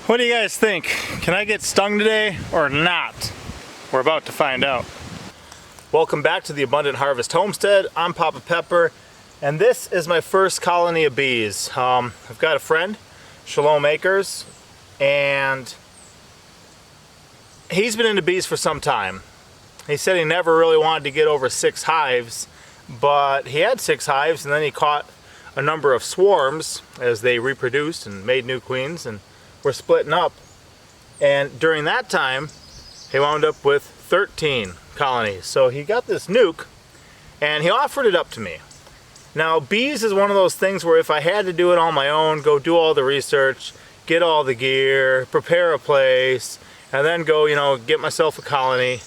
What do you guys think? Can I get stung today or not? We're about to find out. Welcome back to the Abundant Harvest Homestead. I'm Papa Pepper, and this is my first colony of bees. I've got a friend, Shalom Acres, and he's been into bees for some time. He said he never really wanted to get over 6 hives, but he had 6 hives, and then he caught a number of swarms as they reproduced and made new queens and were splitting up. And during that time, he wound up with 13 colonies. So he got this nuke and he offered it up to me. Now, bees is one of those things where if I had to do it on my own, go do all the research, get all the gear, prepare a place, and then go, get myself a colony,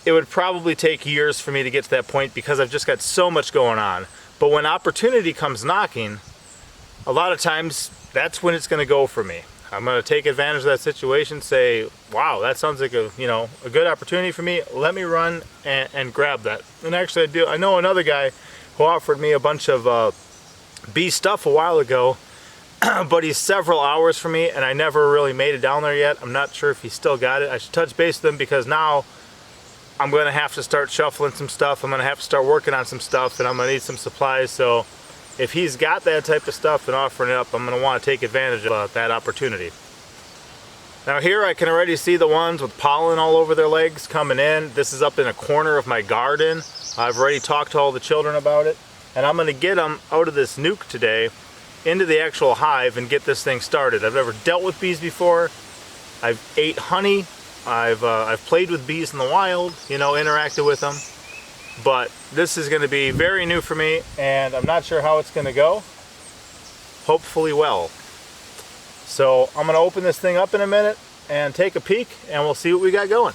it would probably take years for me to get to that point because I've just got so much going on. But when opportunity comes knocking, a lot of times that's when it's going to go for me. I'm going to take advantage of that situation, say, wow, that sounds like a good opportunity for me. Let me run and grab that. And actually I know another guy who offered me a bunch of bee stuff a while ago, but he's several hours from me and I never really made it down there yet. I'm not sure if he still got it. I should touch base with him because now I'm going to have to start shuffling some stuff. I'm going to have to start working on some stuff and I'm going to need some supplies. So if he's got that type of stuff and offering it up, I'm going to want to take advantage of that opportunity. Now here I can already see the ones with pollen all over their legs coming in. This is up in a corner of my garden. I've already talked to all the children about it. And I'm going to get them out of this nuke today into the actual hive and get this thing started. I've never dealt with bees before. I've ate honey. I've played with bees in the wild, interacted with them. But this is going to be very new for me, and I'm not sure how it's going to go. Hopefully well. So I'm going to open this thing up in a minute and take a peek, and we'll see what we got going.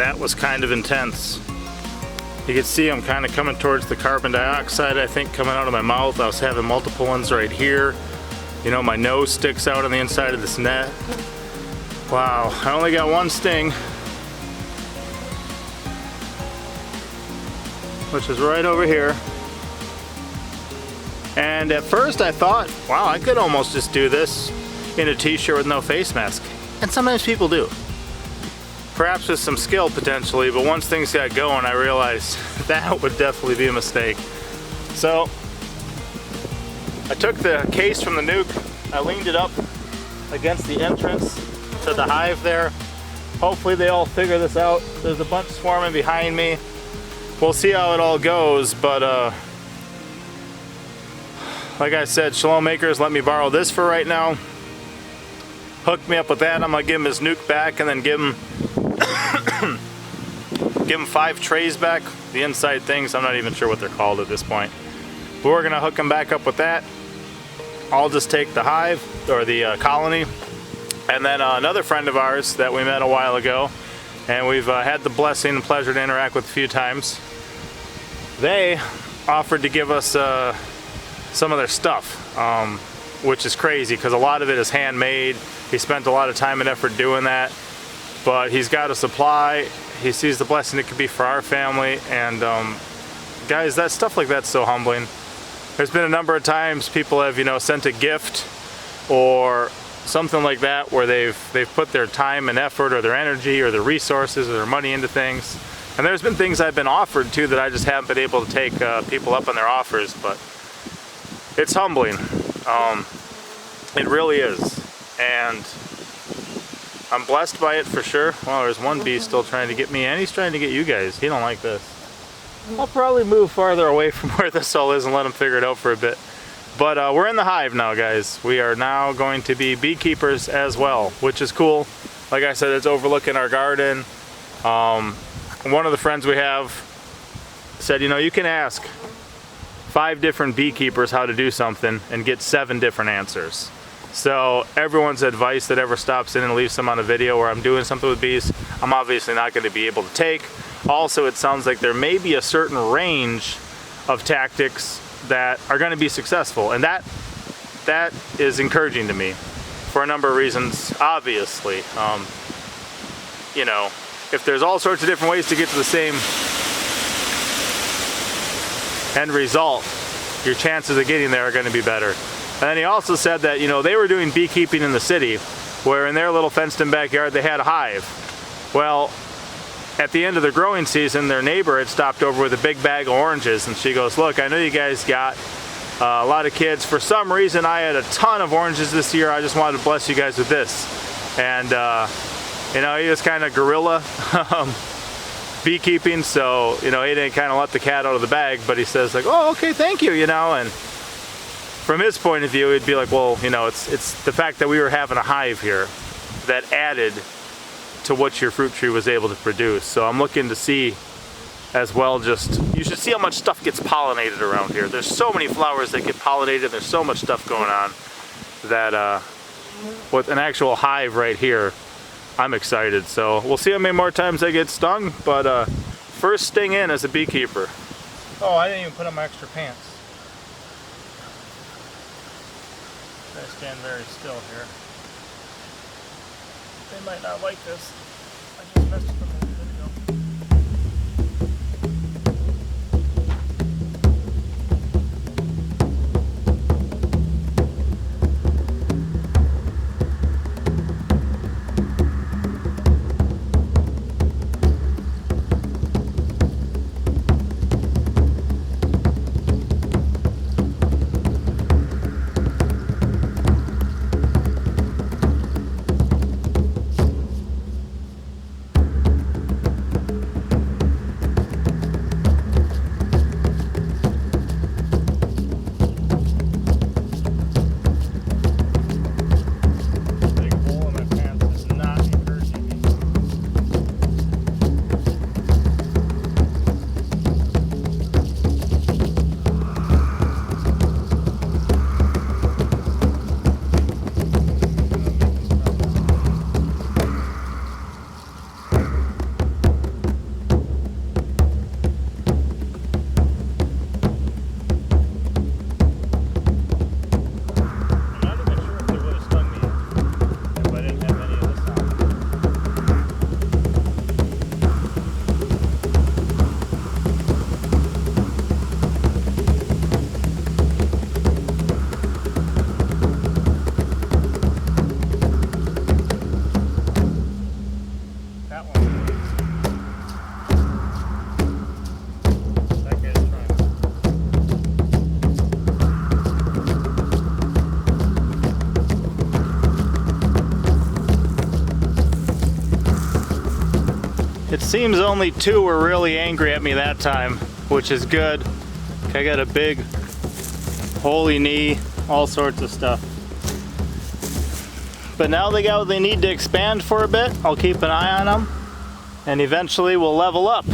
that was kind of intense. You can see I'm kind of coming towards the carbon dioxide, I think, coming out of my mouth. I was having multiple ones right here. You know, my nose sticks out on the inside of this net. Wow, I only got one sting, which is right over here. And at first I thought, wow, I could almost just do this in a t-shirt with no face mask. And sometimes people do. Perhaps with some skill potentially, but once things got going, I realized that would definitely be a mistake. So I took the case from the nuke, I leaned it up against the entrance to the hive there. Hopefully they all figure this out. There's a bunch swarming behind me. We'll see how it all goes, but like I said, Shalom Makers let me borrow this for right now. Hooked me up with that. I'm gonna give him his nuke back and then give him give him 5 trays back. The inside things, I'm not even sure what they're called at this point. But we're gonna hook him back up with that. I'll just take the hive, or the colony, and then another friend of ours that we met a while ago, and we've had the blessing and pleasure to interact with a few times. They offered to give us some of their stuff, which is crazy because a lot of it is handmade. He spent a lot of time and effort doing that, but he's got a supply. He sees the blessing it could be for our family, and guys, that stuff like that's so humbling. There's been a number of times people have, you know, sent a gift or something like that where they've put their time and effort or their energy or their resources or their money into things. And there's been things I've been offered too that I just haven't been able to take people up on their offers, but it's humbling. It really is. And I'm blessed by it for sure. Well, there's one bee still trying to get me, and he's trying to get you guys. He don't like this. I'll probably move farther away from where this all is and let him figure it out for a bit. But we're in the hive now, guys. We are now going to be beekeepers as well, which is cool. Like I said, it's overlooking our garden. One of the friends we have said, you know, you can ask 5 different beekeepers how to do something and get 7 different answers. So everyone's advice that ever stops in and leaves them on a video where I'm doing something with bees, I'm obviously not going to be able to take. Also, it sounds like there may be a certain range of tactics that are going to be successful, and that is encouraging to me for a number of reasons. Obviously, you know, if there's all sorts of different ways to get to the same end result, your chances of getting there are going to be better. And then he also said that, you know, they were doing beekeeping in the city, where in their little fenced-in backyard they had a hive. Well, at the end of the growing season, their neighbor had stopped over with a big bag of oranges, and she goes, look, I know you guys got a lot of kids. For some reason, I had a ton of oranges this year. I just wanted to bless you guys with this. And, you know, he was kind of guerrilla beekeeping, so, you know, he didn't kind of let the cat out of the bag, but he says, like, oh, okay, thank you, you know. And from his point of view, it'd be like, well, you know, it's the fact that we were having a hive here that added to what your fruit tree was able to produce. So I'm looking to see as well, just, you should see how much stuff gets pollinated around here. There's so many flowers that get pollinated. There's so much stuff going on that with an actual hive right here, I'm excited. So we'll see how many more times I get stung, but first sting in as a beekeeper. Oh, I didn't even put on my extra pants. I stand very still here. They might not like this. I just messed with them a minute ago. It seems only 2 were really angry at me that time, which is good. I got a big holy knee, all sorts of stuff. But now they got what they need to expand for a bit. I'll keep an eye on them, and eventually we'll level up.